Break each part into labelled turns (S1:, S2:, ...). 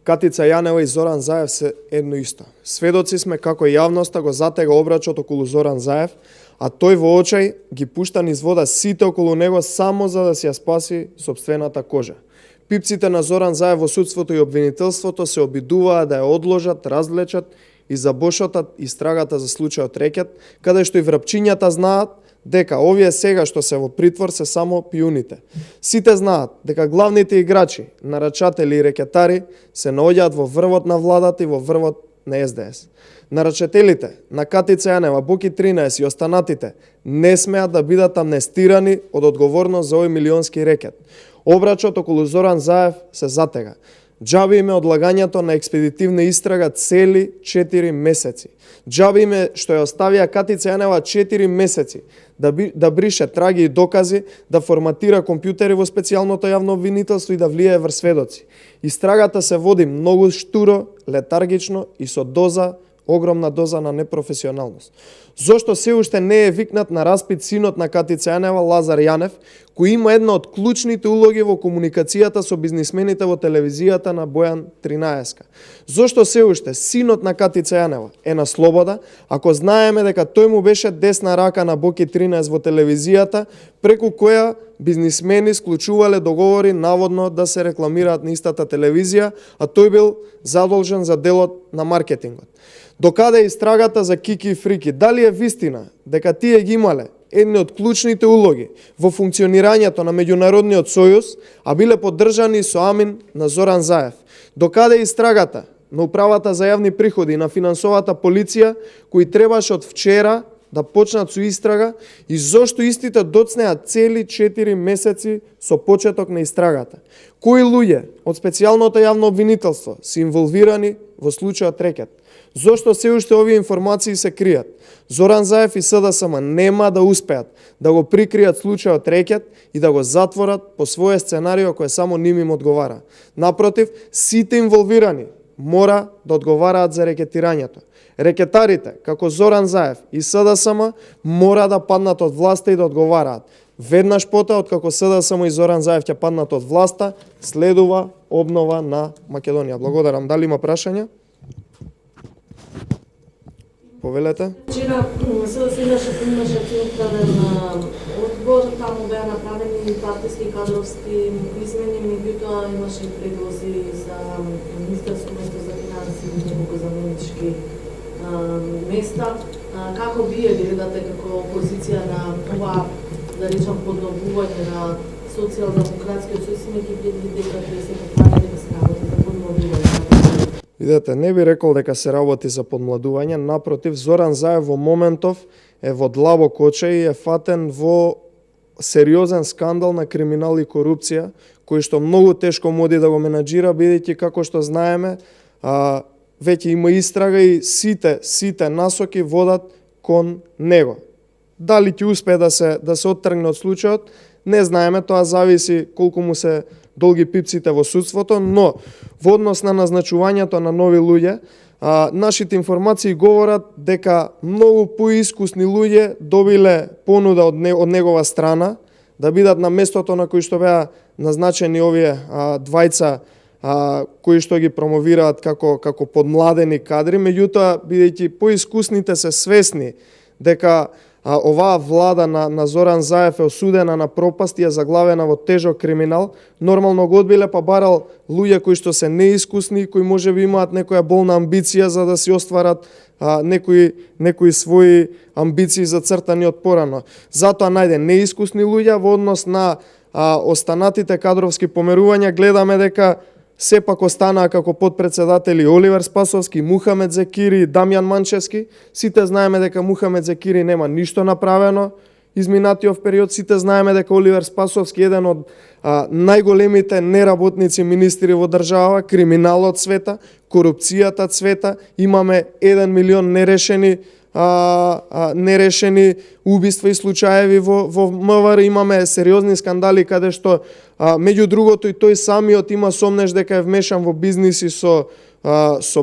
S1: Катица Јанева и Зоран Заев се едно исто. Сведоци сме како јавноста го затега обрачот околу Зоран Заев, а тој во очај ги пушта низ вода сите околу него само за да си ја спаси сопствената кожа. Пипците на Зоран Заев во судството и обвинителството се обидуваат да ја одложат, развлечат и забошотат истрагата за случајот Рекет, каде што и врапчињата знаат дека овие сега што се во притвор се само пиуните. Сите знаат дека главните играчи, нарачатели и рекетари се наоѓаат во врвот на владата и во врвот на СДС. Нарачателите на Катица Јанева, Боки 13 и останатите не смеат да бидат амнестирани од одговорност за овој милионски рекет. Обрачот околу Зоран Заев се затега. Џаби име одлагањето на експедитивна истрага цели 4 месеци. Џаби име што ја оставија Катица Јанева 4 месеци да брише траги и докази, да форматира компјутери во специјалното јавно обвинителство и да влијае врз сведоци. Истрагата се води многу штуро, летаргично и со огромна доза на непрофесионалност. Зошто се уште не е викнат на распит синот на Катица Јанева, Лазар Јанев, кој има една од клучните улоги во комуникацијата со бизнисмените во телевизијата на Бојан 13. Зошто се уште синот на Катица Јанева е на слобода, ако знаеме дека тој му беше десна рака на Боки 13 во телевизијата, преку која бизнисмени склучувале договори наводно да се рекламираат на истата телевизија, а тој бил задолжен за делот на маркетингот. Докаде е истрагата за Кики и Фрики? Дали е вистина дека тие ги имале едни од клучните улоги во функционирањето на Меѓународниот сојуз, а биле поддржани со амин на Зоран Заев? Докаде е истрагата на Управата за јавни приходи и на финансовата полиција, кои требаше од вчера да почнат со истрага, и зошто истите доцнеа цели 4 месеци со почеток на истрагата? Кои луѓе од специјалното јавно обвинителство се инволвирани во случајот Рекет? Зошто се уште овие информации се кријат? Зоран Заев и СДСМ нема да успеат да го прикријат случајот Рекет и да го затворат по своје сценарио кој само ним им одговара. Напротив, сите инволвирани мора да одговараат за рекетирањето. Рекетарите, како Зоран Заев и СДСМ, мора да паднат од власта и да одговараат. Веднаш потоа, откако СДСМ и Зоран Заев ќе паднат од власта, следува обнова на Македонија. Благодарам. Дали има прашања? Повелете.
S2: Вчера СДС имаше централен одбор, таму беа направени партиски кадровски измени, меѓутоа имаше и предлози за министерско место за финансии и неколку заменички места. Како вие гледате како опозиција на ова, да речам, подновување на социјалдемократскиот сојуз, имајќи предвид дека се потвара дека се работи за подновување?
S1: Видете, не би рекол дека се работи за подмладување, напротив, Зоран Заев во моментов е во длабок очај и е фатен во сериозен скандал на криминал и корупција, кој што многу тешко моди да го менаџира, бидејќи, како што знаеме, веќе има истрага и сите насоки водат кон него. Дали ќе успее да се оттргне од случајот, не знаеме, тоа зависи колку му се долги пипците во судството, но во однос на назначувањето на нови луѓе, нашите информации говорат дека многу поискусни луѓе добиле понуда од негова страна да бидат на местото на кој што беа назначени овие двајца кои што ги промовираат како подмладени кадри, меѓутоа бидејќи поискусните се свесни дека оваа влада на Зоран Заев е осудена на пропаст и е заглавена во тежок криминал, нормално го одбиле па барал луѓе кои што се неискусни, кои можеби имаат некоја болна амбиција за да си остварат некои своји амбиции зацртани од порано. Затоа најде неискусни луѓе во однос на останатите кадровски померувања. Гледаме дека сепак останаа како подпредседатели Оливер Спасовски, Мухамед Зекири и Дамјан Манчевски. Сите знаеме дека Мухамед Зекири нема ништо направено изминатиот период. Сите знаеме дека Оливер Спасовски е еден од најголемите неработници министри во држава, криминалот цвета, корупцијата цвета, имаме 1 милион нерешени убиства и случаеви во МВР, имаме сериозни скандали каде што меѓу другото и тој самиот има сомнеж дека е вмешан во бизниси со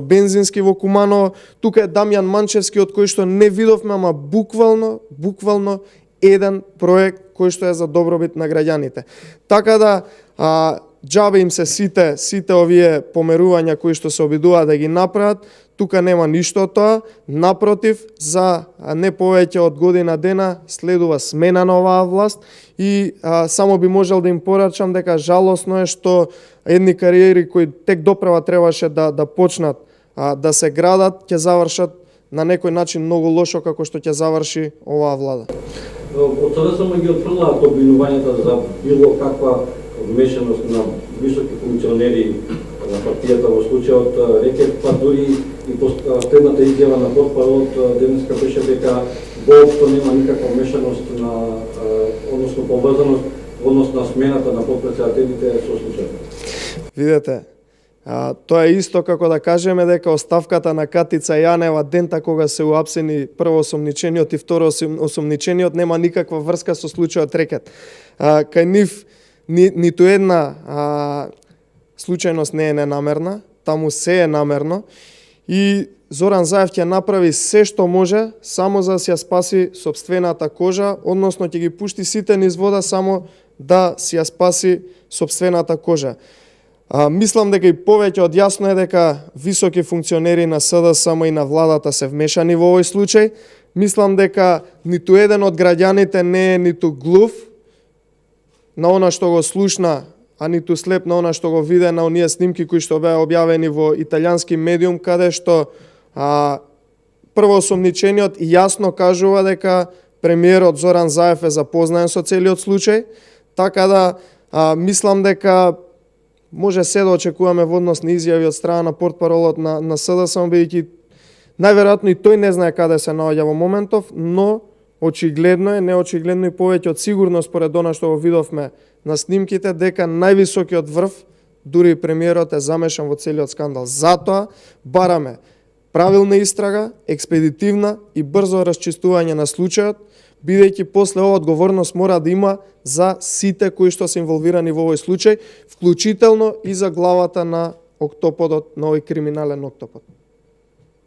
S1: бензински во Куманово. Тука е Дамјан Манчевски, од кој што не видовме, ама буквално еден проект кој што е за добробит на граѓаните. Така да џабе им се сите овие померувања кои што се обидуваат да ги направат. Тука нема ништо од тоа, напротив, за не повеќе од година дена следува смена на оваа власт и само би можел да им порачам дека жалосно е што едни кариери кои тек допрева требаше да почнат да се градат, ќе завршат на некој начин многу лошо како што ќе заврши оваа влада.
S3: Од сега само ги отфрлаат обвинувањата за било каква вмешаност на високи функционери на партијата во случајот рекет, па дури и последната изјава на портпаролот денеска беше дека воопшто нема никаква вмешаност на односно поврзаност однос на смената на потпредседателите со случајот.
S1: Видете, тоа е исто како да кажеме дека оставката на Катица Јанева дента кога се уапсени прво осомничениот и второ осомничениот нема никаква врска со случајот рекет. Кај нив ниту една случајност не е ненамерна, таму се е намерно и Зоран Заев ќе направи се што може само за да си ја спаси сопствената кожа, односно ќе ги пушти сите низ вода само да си ја спаси сопствената кожа. Мислам дека и повеќе од јасно е дека високи функционери на СДСМ и на владата се вмешани во овој случај. Мислам дека ниту еден од граѓаните не е ниту глув на она што го слушна, а ниту слеп на она што го виде на оние снимки кои што беа објавени во италијански медиум, каде што првоосомничениот јасно кажува дека премиерот Зоран Заев е запознаен со целиот случај, така да мислам дека може се да очекуваме во однос на изјави од страна на портпаролот на СДСМ, бидејќи најверојатно и тој не знае каде се наоѓа во моментов, но очигледно е, неочигледно и повеќе од сигурно според она што го видовме на снимките, дека највисокиот врв, дури и премиерот е замешан во целиот скандал. Затоа бараме правилна истрага, експедитивна и брзо расчистување на случајот, бидејќи после ова одговорност мора да има за сите кои што се инволвирани во овој случај, вклучително и за главата на октоподот, на овој криминален октопод.